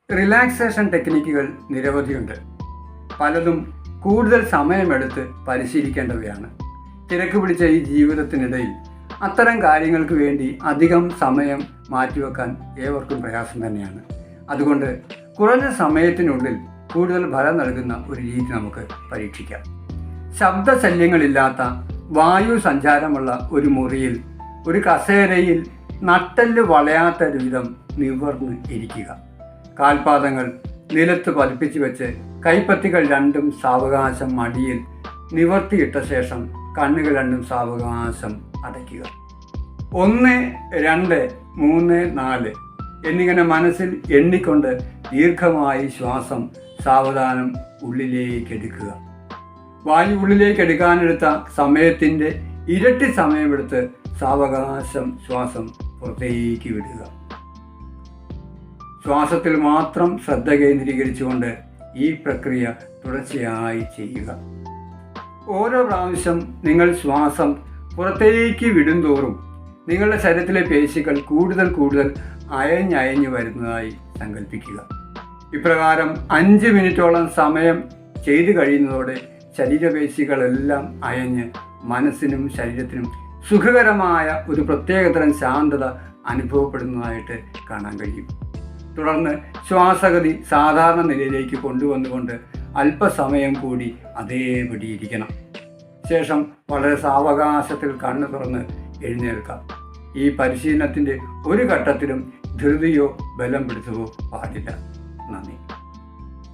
Relaxation ടെക്നിക്കുകൾ നിരവധിയുണ്ട്. പലതും കൂടുതൽ സമയമെടുത്ത് പരിശീലിക്കേണ്ടവയാണ്. തിരക്ക് പിടിച്ച ഈ ജീവിതത്തിനിടയിൽ അത്തരം കാര്യങ്ങൾക്ക് വേണ്ടി അധികം സമയം മാറ്റിവെക്കാൻ ഏവർക്കും പ്രയാസം തന്നെയാണ്. അതുകൊണ്ട് കുറഞ്ഞ സമയത്തിനുള്ളിൽ കൂടുതൽ ഫലം നൽകുന്ന ഒരു രീതി നമുക്ക് പരീക്ഷിക്കാം. ശബ്ദശല്യങ്ങളില്ലാത്ത വായു സഞ്ചാരമുള്ള ഒരു മുറിയിൽ ഒരു കസേരയിൽ നട്ടെല്ല് വളയാത്ത വിധം നിവർന്ന് ഇരിക്കുക. കാൽപാദങ്ങൾ നിലത്ത് പതിപ്പിച്ച് വെച്ച് കൈപ്പത്തികൾ രണ്ടും സാവകാശം മടിയിൽ നിവർത്തിയിട്ട ശേഷം കണ്ണുകൾ രണ്ടും സാവകാശം അടയ്ക്കുക. 1, 2, 3, 4 എന്നിങ്ങനെ മനസ്സിൽ എണ്ണിക്കൊണ്ട് ദീർഘമായി ശ്വാസം സാവധാനം ഉള്ളിലേക്ക് എടുക്കുക. വായു ഉള്ളിലേക്ക് എടുക്കാനെടുത്ത സമയത്തിൻ്റെ ഇരട്ടി സമയമെടുത്ത് സാവകാശം ശ്വാസം പുറത്തേക്ക് വിടുക. ശ്വാസത്തിൽ മാത്രം ശ്രദ്ധ കേന്ദ്രീകരിച്ചുകൊണ്ട് ഈ പ്രക്രിയ തുടർച്ചയായി ചെയ്യുക. ഓരോ പ്രാവശ്യം നിങ്ങൾ ശ്വാസം പുറത്തേക്ക് വിടുന്തോറും നിങ്ങളുടെ ശരീരത്തിലെ പേശികൾ കൂടുതൽ അയഞ്ഞു വരുന്നതായി സങ്കല്പിക്കുക. ഇപ്രകാരം 5 മിനിറ്റോളം സമയം ചെയ്തു കഴിയുന്നതോടെ ശരീരപേശികളെല്ലാം അയഞ്ഞ് മനസ്സിനും ശരീരത്തിനും സുഖകരമായ ഒരു പ്രത്യേകതരം ശാന്തത അനുഭവപ്പെടുന്നതായിട്ട് കാണാൻ കഴിയും. തുടർന്ന് ശ്വാസഗതി സാധാരണ നിലയിലേക്ക് കൊണ്ടുവന്നുകൊണ്ട് അല്പസമയം കൂടി അതേപടി ഇരിക്കണം. ശേഷം വളരെ സാവകാശത്തിൽ കണ്ണ് തുറന്ന് എഴുന്നേൽക്കാം. ഈ പരിശീലനത്തിൻ്റെ ഒരു ഘട്ടത്തിലും ധൃതിയോ ബലം പിടുത്തവോ പാടില്ല.